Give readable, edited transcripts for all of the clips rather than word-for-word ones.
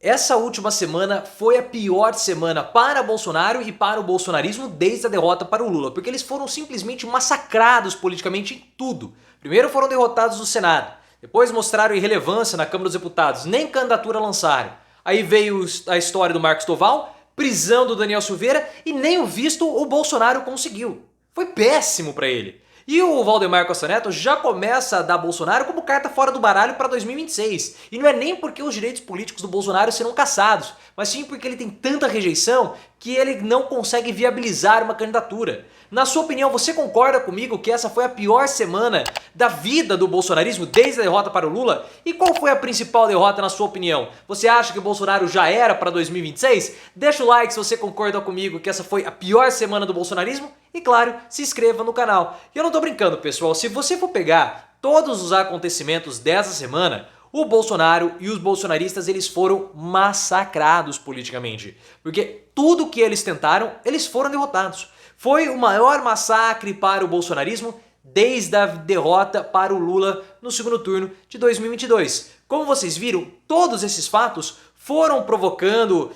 Essa última semana foi a pior semana para Bolsonaro e para o bolsonarismo desde a derrota para o Lula, porque eles foram simplesmente massacrados politicamente em tudo. Primeiro foram derrotados no Senado, depois mostraram irrelevância na Câmara dos Deputados, nem candidatura lançaram. Aí veio a história do Marcos Doval, prisão do Daniel Silveira e nem o visto o Bolsonaro conseguiu. Foi péssimo para ele. E o Valdemar Costa Neto já começa a dar Bolsonaro como carta fora do baralho para 2026. E não é nem porque os direitos políticos do Bolsonaro serão cassados, mas sim porque ele tem tanta rejeição que ele não consegue viabilizar uma candidatura. Na sua opinião, você concorda comigo que essa foi a pior semana da vida do bolsonarismo desde a derrota para o Lula? E qual foi a principal derrota na sua opinião? Você acha que o Bolsonaro já era para 2026? Deixa o like se você concorda comigo que essa foi a pior semana do bolsonarismo. E claro, se inscreva no canal. E eu não tô brincando, pessoal, se você for pegar todos os acontecimentos dessa semana, o Bolsonaro e os bolsonaristas eles foram massacrados politicamente. Porque tudo que eles tentaram, eles foram derrotados. Foi o maior massacre para o bolsonarismo desde a derrota para o Lula no segundo turno de 2022. Como vocês viram, todos esses fatos foram provocando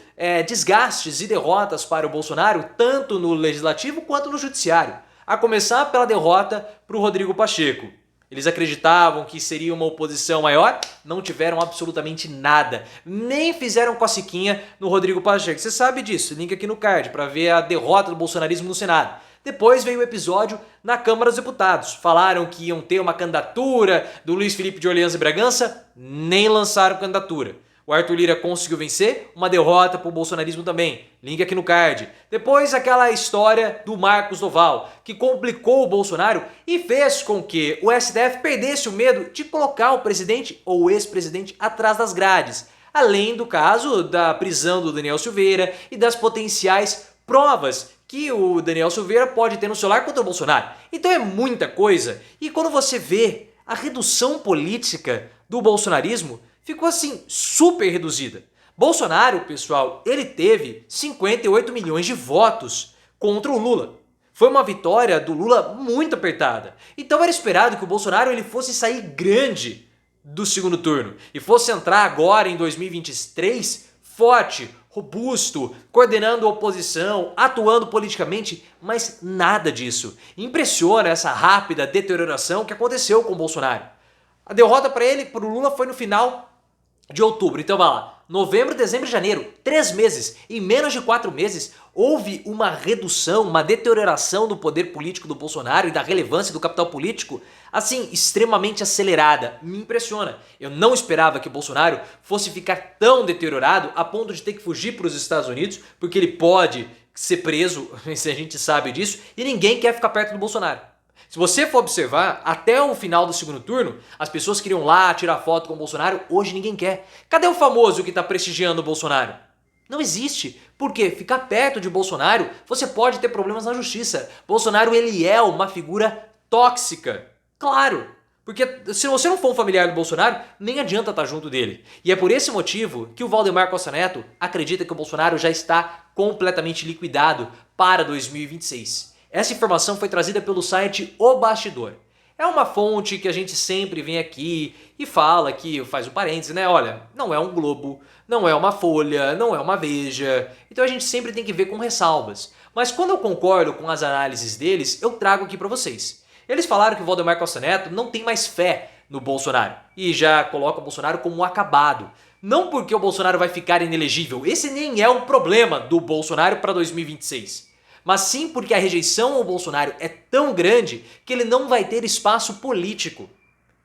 desgastes e derrotas para o Bolsonaro, tanto no legislativo quanto no judiciário. A começar pela derrota para o Rodrigo Pacheco. Eles acreditavam que seria uma oposição maior, não tiveram absolutamente nada. Nem fizeram cosquinha no Rodrigo Pacheco. Você sabe disso, link aqui no card para ver a derrota do bolsonarismo no Senado. Depois veio o episódio na Câmara dos Deputados. Falaram que iam ter uma candidatura do Luiz Felipe de Orleans e Bragança, nem lançaram candidatura. O Arthur Lira conseguiu vencer, uma derrota para o bolsonarismo também. Link aqui no card. Depois aquela história do Marcos Doval, que complicou o Bolsonaro e fez com que o STF perdesse o medo de colocar o presidente ou o ex-presidente atrás das grades. Além do caso da prisão do Daniel Silveira e das potenciais provas que o Daniel Silveira pode ter no celular contra o Bolsonaro. Então é muita coisa. E quando você vê a redução política do bolsonarismo, ficou assim, super reduzida. Bolsonaro, pessoal, ele teve 58 milhões de votos contra o Lula. Foi uma vitória do Lula muito apertada. Então era esperado que o Bolsonaro ele fosse sair grande do segundo turno e fosse entrar agora em 2023 forte, robusto, coordenando a oposição, atuando politicamente, mas nada disso. Impressiona essa rápida deterioração que aconteceu com o Bolsonaro. A derrota para ele, para o Lula, foi no final de outubro. Então vai lá, novembro, dezembro e janeiro, 3 meses. Em menos de 4 meses, houve uma redução, uma deterioração do poder político do Bolsonaro e da relevância do capital político, assim, extremamente acelerada. Me impressiona. Eu não esperava que o Bolsonaro fosse ficar tão deteriorado a ponto de ter que fugir para os Estados Unidos, porque ele pode ser preso, se a gente sabe disso, e ninguém quer ficar perto do Bolsonaro. Se você for observar, até o final do segundo turno, as pessoas queriam lá tirar foto com o Bolsonaro, hoje ninguém quer. Cadê o famoso que está prestigiando o Bolsonaro? Não existe. Por quê? Ficar perto de Bolsonaro, você pode ter problemas na justiça. Bolsonaro, ele é uma figura tóxica. Claro. Porque se você não for um familiar do Bolsonaro, nem adianta estar junto dele. E é por esse motivo que o Valdemar Costa Neto acredita que o Bolsonaro já está completamente liquidado para 2026. Essa informação foi trazida pelo site O Bastidor. É uma fonte que a gente sempre vem aqui e fala que faz um parênteses, né? Olha, não é um Globo, não é uma Folha, não é uma Veja. Então a gente sempre tem que ver com ressalvas. Mas quando eu concordo com as análises deles, eu trago aqui para vocês. Eles falaram que o Valdemar Costa Neto não tem mais fé no Bolsonaro e já coloca o Bolsonaro como um acabado. Não porque o Bolsonaro vai ficar inelegível, esse nem é um problema do Bolsonaro para 2026. Mas sim porque a rejeição ao Bolsonaro é tão grande que ele não vai ter espaço político.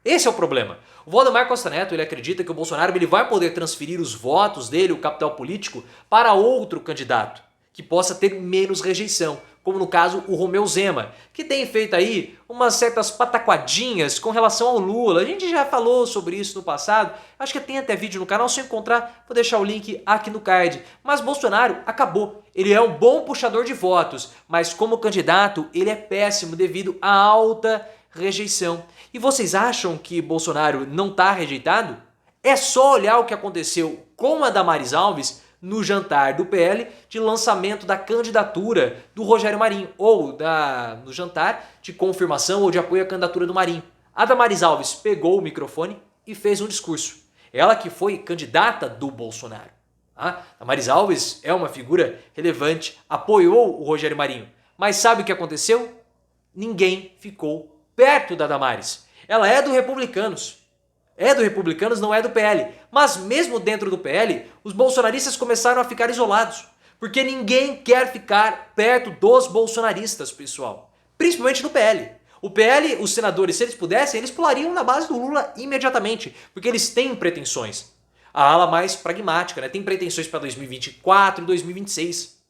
Esse é o problema. O Valdemar Costa Neto ele acredita que o Bolsonaro ele vai poder transferir os votos dele, o capital político, para outro candidato, que possa ter menos rejeição, como no caso o Romeu Zema, que tem feito aí umas certas pataquadinhas com relação ao Lula. A gente já falou sobre isso no passado, acho que tem até vídeo no canal, se eu encontrar vou deixar o link aqui no card. Mas Bolsonaro acabou, ele é um bom puxador de votos, mas como candidato ele é péssimo devido à alta rejeição. E vocês acham que Bolsonaro não está rejeitado? É só olhar o que aconteceu com a Damares Alves no jantar do PL de lançamento da candidatura do Rogério Marinho, ou no jantar de confirmação ou de apoio à candidatura do Marinho. A Damares Alves pegou o microfone e fez um discurso. Ela que foi candidata do Bolsonaro. A Damares Alves é uma figura relevante, apoiou o Rogério Marinho. Mas sabe o que aconteceu? Ninguém ficou perto da Damares. Ela é do Republicanos. É do Republicanos, não é do PL. Mas mesmo dentro do PL, os bolsonaristas começaram a ficar isolados. Porque ninguém quer ficar perto dos bolsonaristas, pessoal. Principalmente no PL. O PL, os senadores, se eles pudessem, eles pulariam na base do Lula imediatamente. Porque eles têm pretensões. A ala mais pragmática, né? Tem pretensões para 2024 e 2026.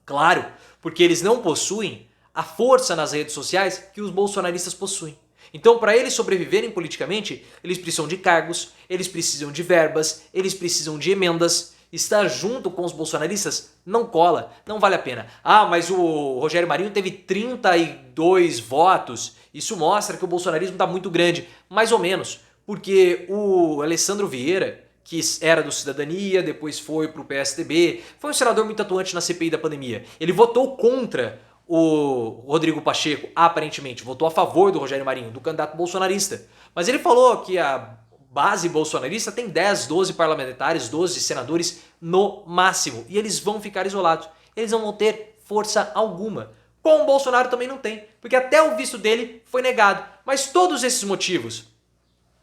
Claro, porque eles não possuem a força nas redes sociais que os bolsonaristas possuem. Então, para eles sobreviverem politicamente, eles precisam de cargos, eles precisam de verbas, eles precisam de emendas. Estar junto com os bolsonaristas não cola, não vale a pena. Ah, mas o Rogério Marinho teve 32 votos. Isso mostra que o bolsonarismo está muito grande. Mais ou menos, porque o Alessandro Vieira, que era do Cidadania, depois foi para o PSDB, foi um senador muito atuante na CPI da pandemia. Ele votou contra o Rodrigo Pacheco, aparentemente, votou a favor do Rogério Marinho, do candidato bolsonarista. Mas ele falou que a base bolsonarista tem 10, 12 parlamentares, 12 senadores no máximo. E eles vão ficar isolados. Eles não vão ter força alguma. Com o Bolsonaro também não tem, porque até o visto dele foi negado. Mas todos esses motivos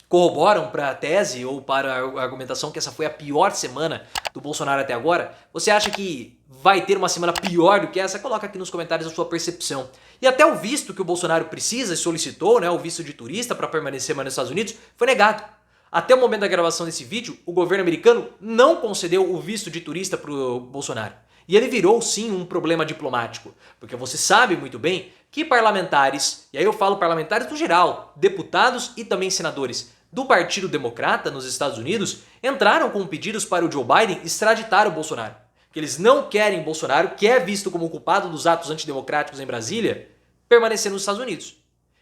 corroboram para a tese ou para a argumentação que essa foi a pior semana do Bolsonaro até agora? Você acha que vai ter uma semana pior do que essa? Coloca aqui nos comentários a sua percepção. E até o visto que o Bolsonaro precisa e solicitou, né, o visto de turista para permanecer mais nos Estados Unidos, foi negado. Até o momento da gravação desse vídeo, o governo americano não concedeu o visto de turista para o Bolsonaro. E ele virou sim um problema diplomático, porque você sabe muito bem que parlamentares, e aí eu falo parlamentares no geral, deputados e também senadores do Partido Democrata nos Estados Unidos, entraram com pedidos para o Joe Biden extraditar o Bolsonaro. Que eles não querem Bolsonaro, que é visto como culpado dos atos antidemocráticos em Brasília, permanecer nos Estados Unidos.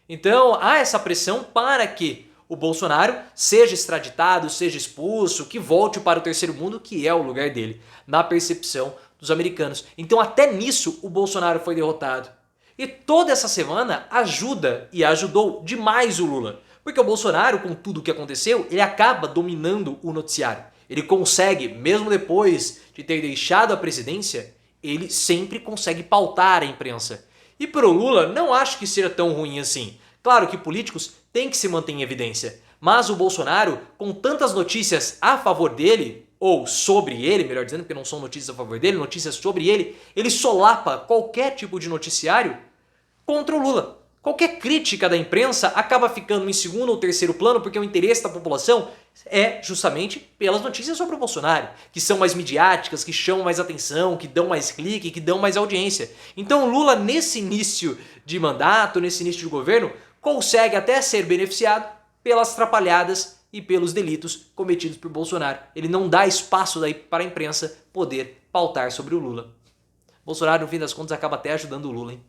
Então há essa pressão para que o Bolsonaro seja extraditado, seja expulso, que volte para o terceiro mundo, que é o lugar dele, na percepção dos americanos. Então até nisso o Bolsonaro foi derrotado. E toda essa semana ajuda e ajudou demais o Lula. Porque o Bolsonaro, com tudo o que aconteceu, ele acaba dominando o noticiário. Ele consegue, mesmo depois de ter deixado a presidência, ele sempre consegue pautar a imprensa. E para o Lula, não acho que seja tão ruim assim. Claro que políticos têm que se manter em evidência. Mas o Bolsonaro, com tantas notícias a favor dele, ou sobre ele, melhor dizendo, porque não são notícias a favor dele, notícias sobre ele solapa qualquer tipo de noticiário contra o Lula. Qualquer crítica da imprensa acaba ficando em segundo ou terceiro plano porque o interesse da população é justamente pelas notícias sobre o Bolsonaro, que são mais midiáticas, que chamam mais atenção, que dão mais clique, que dão mais audiência. Então o Lula, nesse início de mandato, nesse início de governo, consegue até ser beneficiado pelas atrapalhadas e pelos delitos cometidos por Bolsonaro. Ele não dá espaço daí para a imprensa poder pautar sobre o Lula. Bolsonaro, no fim das contas, acaba até ajudando o Lula, hein?